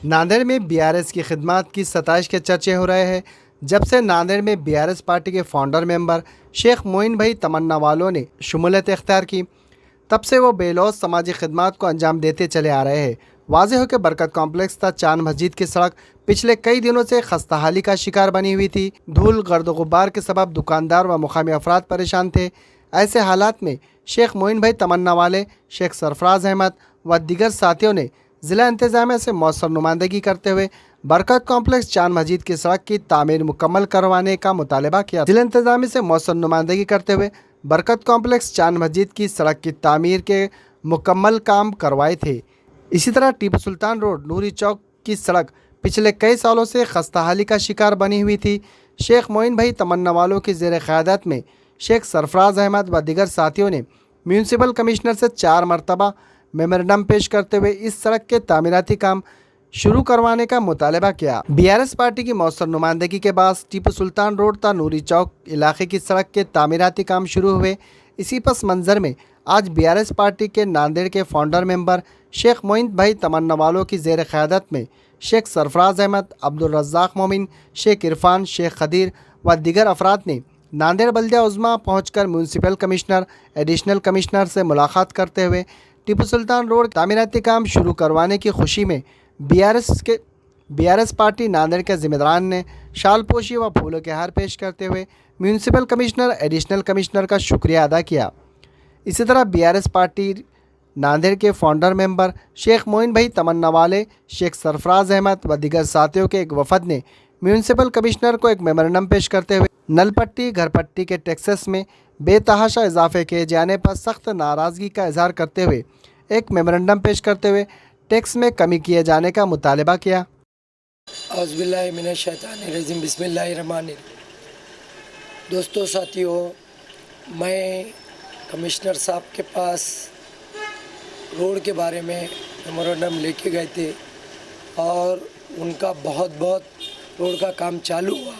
नांदेड़ में बीआरएस की खिदमत की 27 के चर्चे हो रहे हैं। जब से नांदेड़ में बीआरएस पार्टी के फाउंडर मेंबर शेख मोइन भाई तमन्ना वालों ने शमूलियत इख्तियार की, तब से वो बेलौस समाजी खिदमत को अंजाम देते चले आ रहे हैं। वाज़ेह हो कि बरकत कॉम्प्लेक्स तक चांद मस्जिद की सड़क पिछले कई दिनों से खस्ताहाली का शिकार बनी हुई थी। धूल गर्द गुब्बार के सबब दुकानदार व मुकामी अफराद परेशान थे। ऐसे हालात में शेख मोइन भाई तमन्ना वाले, शेख सरफराज अहमद व दीगर साथियों ने ज़िला इंतज़ामिया से मौसर नुमाइंदगी करते हुए बरकत कॉम्प्लेक्स चांद मस्जिद की सड़क की तामीर मुकम्मल करवाने का मुतालबा किया। ज़िला इंतज़ामिया से मौसर नुमाइंदगी करते हुए बरकत कॉम्प्लेक्स चांद मस्जिद की सड़क की तामीर के मुकम्मल काम करवाए थे। इसी तरह टीपू सुल्तान रोड नूरी चौक की सड़क पिछले कई सालों से खस्ताहाली का शिकार बनी हुई थी। शेख मोइन भाई तमन्ना वालों की ज़ेर क़यादत में शेख सरफराज अहमद व दीगर साथियों ने म्यूनसिपल कमिश्नर से 4 मरतबा मेमोरेंडम पेश करते हुए इस सड़क के तामीराती काम शुरू करवाने का मुतालबा किया। बीआरएस पार्टी की मौसर नुमाइंदगी के बाद टीपू सुल्तान रोड ता नूरी चौक इलाके की सड़क के तामीराती काम शुरू हुए। इसी पस मंज़र में आज बीआरएस पार्टी के नांदेड़ के फाउंडर मेंबर शेख मोइन भाई तमन्ना वालों की ज़ेर क़यादत में शेख सरफराज अहमद, अब्दुल रज़्ज़ाक मोमिन, शेख इरफान, शेख खदीर व दीगर अफराद ने नांदेड़ बल्दिया उज़्मा पहुँचकर म्यूनसिपल कमिश्नर, एडिशनल कमिश्नर से मुलाकात करते हुए टीपू सुल्तान रोड तामीराती काम शुरू करवाने की खुशी में बीआरएस पार्टी नांदेड़ के ज़िम्मेदारान ने शाल पोशी व फूलों के हार पेश करते हुए म्यूनसिपल कमिश्नर, एडिशनल कमिश्नर का शुक्रिया अदा किया। इसी तरह बीआरएस पार्टी नांदेड़ के फाउंडर मेंबर शेख मोइन भाई तमन्ना वाले, शेख सरफराज अहमद व दीगर साथियों के एक वफद ने म्यूनसिपल कमिश्नर को एक मेमोरेंडम पेश करते हुए नल पट्टी, घर पट्टी के टैक्सेस में बेतहाशा इजाफे किए जाने पर सख्त नाराज़गी का इजहार करते हुए एक मेमोरेंडम पेश करते हुए टैक्स में कमी किए जाने का मुतालबा किया। औज़ुबिल्लाहि मिनश्शैतानिर्रजीम, बिस्मिल्लाहिर्रहमानिर्रहीम। दोस्तों, साथियों, मैं कमिश्नर साहब के पास रोड के बारे में मेमोरेंडम लेके गए थे और उनका बहुत रोड का काम चालू हुआ,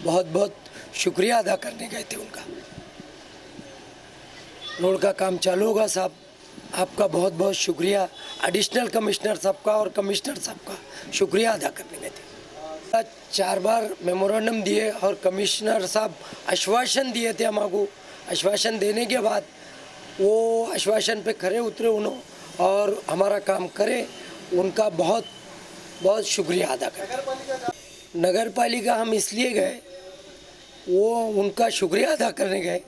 बहुत शुक्रिया अदा करने गए थे उनका। रोड का काम चालू होगा साहब, आपका बहुत शुक्रिया। एडिशनल कमिश्नर साहब का और कमिश्नर साहब का शुक्रिया अदा करने गए थे। 4 बार मेमोरेंडम दिए और कमिश्नर साहब आश्वासन दिए थे हमको। आश्वासन देने के बाद वो आश्वासन पे खरे उतरे उन्होंने और हमारा काम करे, उनका बहुत शुक्रिया अदा करें। नगर पालिका हम इसलिए गए, वो उनका शुक्रिया अदा करने गए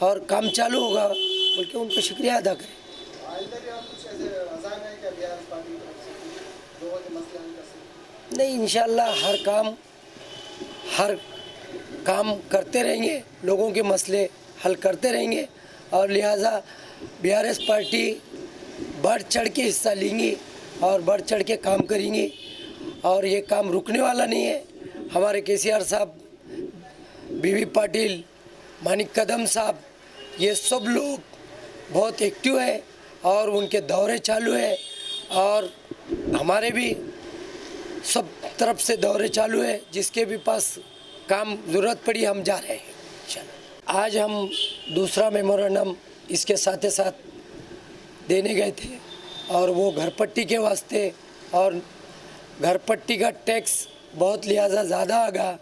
और काम चालू होगा बोल के उनका शुक्रिया अदा करें। नहीं, इंशाल्लाह हर काम करते रहेंगे, लोगों के मसले हल करते रहेंगे और लिहाजा बीआरएस पार्टी बढ़ चढ़ के हिस्सा लेंगी और बढ़ चढ़ के काम करेंगी और ये काम रुकने वाला नहीं है। हमारे केसीआर साहब, बीवी पाटिल, मानिक कदम साहब, ये सब लोग बहुत एक्टिव है और उनके दौरे चालू है और हमारे भी सब तरफ से दौरे चालू है। जिसके भी पास काम ज़रूरत पड़ी हम जा रहे हैं। आज हम दूसरा मेमोरेंडम इसके साथ देने गए थे और वो घर पट्टी के वास्ते, और घर पट्टी का टैक्स बहुत लिहाजा ज़्यादा आगा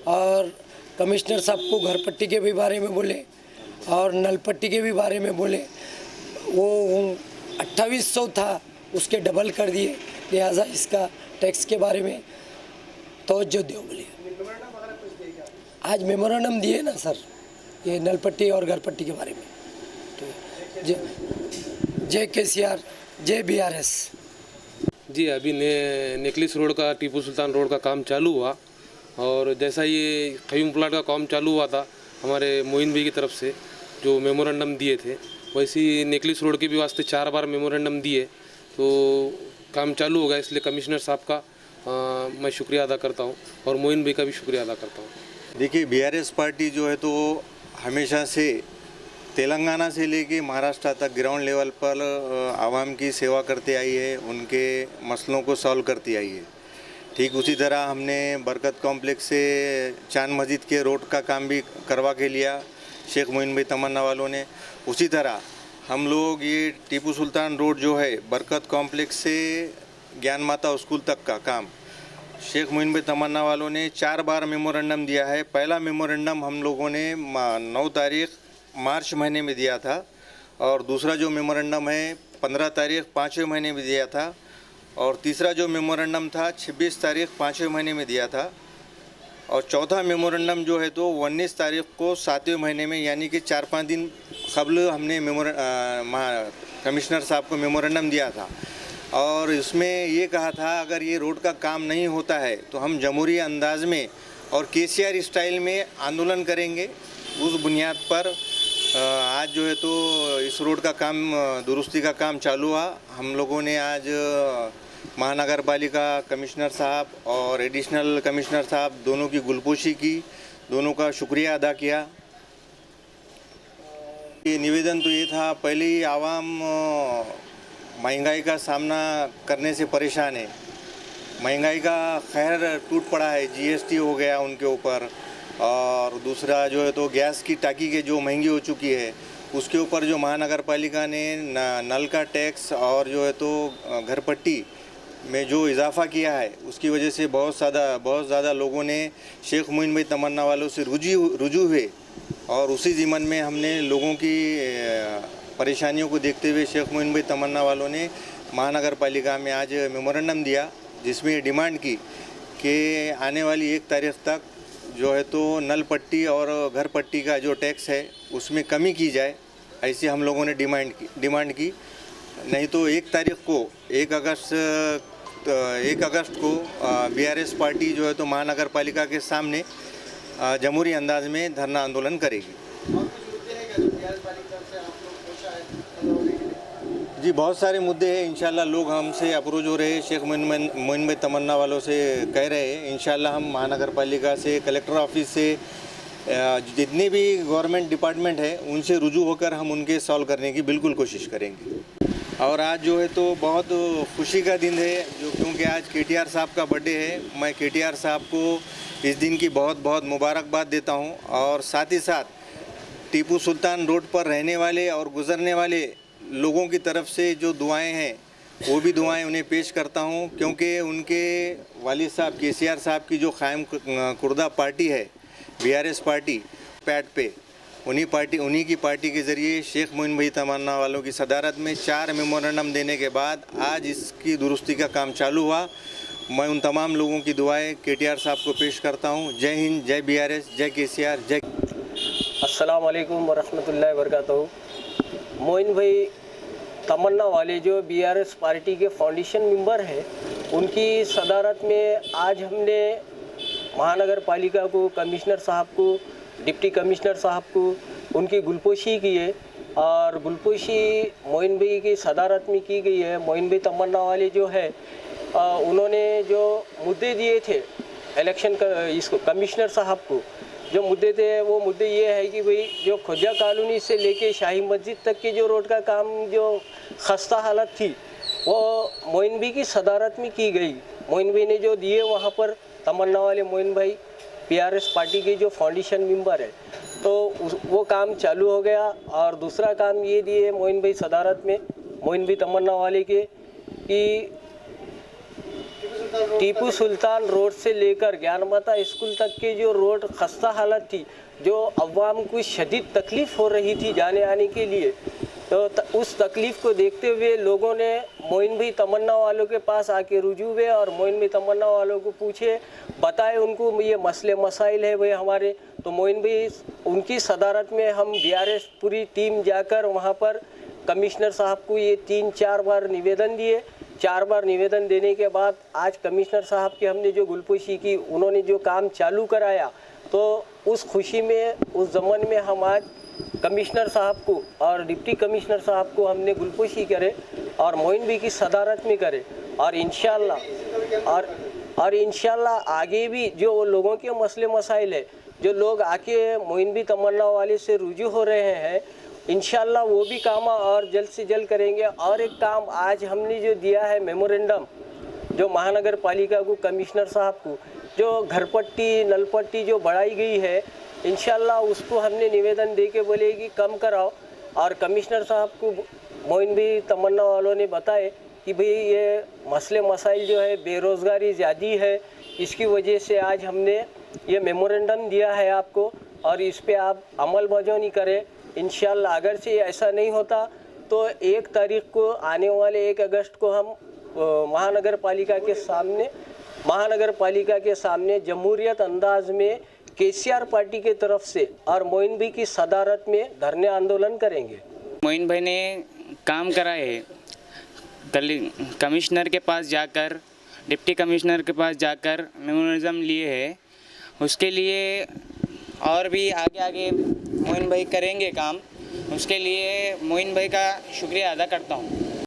और कमिश्नर साहब को घर पट्टी के भी बारे में बोले और नल पट्टी के भी बारे में बोले। वो 2800 था, उसके डबल कर दिए, लिहाजा इसका टैक्स के बारे में तवज्जो दो बोले। आज मेमोरेंडम दिए ना सर, ये नल पट्टी और घर पट्टी के बारे में। तो जय केसीआर, जय बीआरएस। जी, अभी नेकलेस रोड का, टीपू सुल्तान रोड का काम चालू हुआ और जैसा ये खयूम प्लाट का काम चालू हुआ था हमारे मोइन भाई की तरफ से जो मेमोरेंडम दिए थे, वैसे ही नेकलेस रोड के भी वास्ते 4 बार मेमोरेंडम दिए तो काम चालू होगा। इसलिए कमिश्नर साहब का मैं शुक्रिया अदा करता हूँ और मोइन भाई का भी शुक्रिया अदा करता हूँ। देखिए, बीआरएस पार्टी जो है तो हमेशा से तेलंगाना से लेके महाराष्ट्र तक ग्राउंड लेवल पर आवाम की सेवा करते आई है, उनके मसलों को सॉल्व करती आई है। ठीक उसी तरह हमने बरकत कॉम्प्लेक्स से चांद मस्जिद के रोड का काम भी करवा के लिया शेख मोइन भाई तमन्ना वालों ने। उसी तरह हम लोग ये टीपू सुल्तान रोड जो है बरकत कॉम्प्लेक्स से ज्ञान माता स्कूल तक का काम शेख मोइन भाई तमन्ना वालों ने 4 बार मेमोरेंडम दिया है। पहला मेमोरेंडम हम लोगों ने 9 तारीख मार्च महीने में दिया था और दूसरा जो मेमोरेंडम है 15 तारीख 5वें महीने में दिया था और तीसरा जो मेमोरेंडम था 26 तारीख 5वें महीने में दिया था और चौथा मेमोरेंडम जो है तो 19 तारीख को 7वें महीने में, यानी कि 4-5 दिन कबल हमने कमिश्नर साहब को मेमोरेंडम दिया था और इसमें ये कहा था अगर ये रोड का काम नहीं होता है तो हम जमहूरी अंदाज में और केसीआर स्टाइल में आंदोलन करेंगे। उस बुनियाद पर आज जो है तो इस रोड का काम दुरुस्ती का काम चालू हुआ। हम लोगों ने आज महानगर पालिका कमिश्नर साहब और एडिशनल कमिश्नर साहब दोनों की गुलपोशी की, दोनों का शुक्रिया अदा किया। ये निवेदन तो ये था, पहले ही आवाम महंगाई का सामना करने से परेशान है। महंगाई का खैर टूट पड़ा है, जीएसटी हो गया उनके ऊपर और दूसरा जो है तो गैस की टाकी के जो महंगी हो चुकी है उसके ऊपर जो महानगर पालिका ने नल का टैक्स और जो है तो घर पट्टी में जो इजाफा किया है उसकी वजह से बहुत ज़्यादा लोगों ने शेख मोइन भाई तमन्ना वालों से रुजू हुए और उसी ज़िमन में हमने लोगों की परेशानियों को देखते हुए शेख मोइन भाई तमन्ना वालों ने महानगर पालिका में आज मेमोरेंडम दिया जिसमें डिमांड की कि आने वाली 1 तारीख तक जो है तो नल पट्टी और घर पट्टी का जो टैक्स है उसमें कमी की जाए। ऐसी हम लोगों ने डिमांड की, नहीं तो 1 तारीख को 1 अगस्त को बीआरएस पार्टी जो है तो महानगर पालिका के सामने जमहूरी अंदाज में धरना आंदोलन करेगी। जी बहुत सारे मुद्दे हैं, इंशाल्लाह लोग हमसे अप्रोच हो रहे हैं, शेख मोइन भाई तमन्ना वालों से कह रहे हैं। इंशाल्लाह हम महानगर पालिका से, कलेक्टर ऑफिस से, जितने भी गवर्नमेंट डिपार्टमेंट है उनसे रुजू होकर हम उनके सॉल्व करने की बिल्कुल कोशिश करेंगे। और आज जो है तो बहुत खुशी का दिन है क्योंकि आज केटीआर साहब का बर्थडे है। मैं केटीआर साहब को इस दिन की बहुत बहुत मुबारकबाद देता हूं और साथ ही साथ टीपू सुल्तान रोड पर रहने वाले और गुजरने वाले लोगों की तरफ से जो दुआएं हैं वो भी दुआएं उन्हें पेश करता हूं, क्योंकि उनके वालिद साहब केसीआर साहब की जो कायम कुर्दा पार्टी है बीआरएस पार्टी पैड पे, उन्हीं की पार्टी के ज़रिए शेख मोइन भाई तमन्ना वालों की सदारत में 4 मेमोरेंडम देने के बाद आज इसकी दुरुस्ती का काम चालू हुआ। मैं उन तमाम लोगों की दुआएं केटीआर साहब को पेश करता हूं। जय हिंद, जय बीआरएस, जय केसीआर, जय। अस्सलाम वालेकुम वरहमतुल्लाहि वबरकातुहू। मोइन भाई तमन्ना वाले जो बीआरएस पार्टी के फाउंडेशन मेंबर हैं उनकी सदारत में आज हमने महानगर पालिका को, कमिश्नर साहब को, डिप्टी कमिश्नर साहब को उनकी गुलपोशी की है और गुलपोशी मोइन भाई की सदारत में की गई है। मोइन भाई तमन्ना वाले जो है उन्होंने जो मुद्दे दिए थे इलेक्शन का इसको कमिश्नर साहब को, जो मुद्दे थे वो मुद्दे ये है कि भाई जो खोजा कॉलोनी से लेके शाही मस्जिद तक की जो रोड का काम जो खस्ता हालत थी वो मोइन भाई की सदारत में की गई। मोइन भाई ने जो दिए वहाँ पर तमन्ना वाले मोइन भाई बीआरएस पार्टी के जो फाउंडेशन मेंबर है तो वो काम चालू हो गया। और दूसरा काम ये दिए मोइन भाई सदारत में मोइन भाई तमन्ना वाले के कि टीपू सुल्तान रोड से लेकर ज्ञान माता स्कूल तक के जो रोड खस्ता हालत थी, जो अवाम को शदीद तकलीफ़ हो रही थी जाने आने के लिए, तो उस तकलीफ़ को देखते हुए लोगों ने मोइन भाई तमन्ना वालों के पास आके रुजू हुए और मोइन भाई तमन्ना वालों को पूछे, बताए उनको ये मसले मसाइल है भाई हमारे। तो मोइन भाई उनकी सदारत में हम बीआरएस पूरी टीम जाकर वहाँ पर कमिश्नर साहब को ये 3-4 बार निवेदन दिए। 4 बार निवेदन देने के बाद आज कमिश्नर साहब की हमने जो गुलपोशी की, उन्होंने जो काम चालू कराया, तो उस खुशी में उस ज़माने में हम आज कमिश्नर साहब को और डिप्टी कमिश्नर साहब को हमने गुलपोशी करे और मोइन भाई की सदारत में करे और इंशाल्लाह आगे भी जो लोगों के मसले मसाइल है, जो लोग आके मोइन भाई तमन्ना वाले से रुजू हो रहे हैं, इंशाल्लाह वो भी काम और जल्द से जल्द करेंगे। और एक काम आज हमने जो दिया है मेमोरेंडम जो महानगर पालिका को, कमिश्नर साहब को, जो घर पट्टी नल पट्टी जो बढ़ाई गई है, इंशाल्लाह उसको हमने निवेदन दे के बोले कि कम कराओ। और कमिश्नर साहब को मोइन भाई तमन्ना वालों ने बताए कि भाई ये मसले मसाइल जो है, बेरोज़गारी ज़्यादा है, इसकी वजह से आज हमने ये मेमोरेंडम दिया है आपको, और इस पे आप अमल बजानी करें इंशाल्लाह। अगर से ऐसा नहीं होता तो 1 तारीख को, आने वाले 1 अगस्त को हम महानगर पालिका के सामने जमहूरियत अंदाज में केसीआर पार्टी के तरफ से और मोइन भाई की सदारत में धरने आंदोलन करेंगे। मोइन भाई ने काम करा है, कमिश्नर के पास जाकर, डिप्टी कमिश्नर के पास जाकर मेमोरेंडम लिए है, उसके लिए और भी आगे मोइन भाई करेंगे काम। उसके लिए मोइन भाई का शुक्रिया अदा करता हूँ।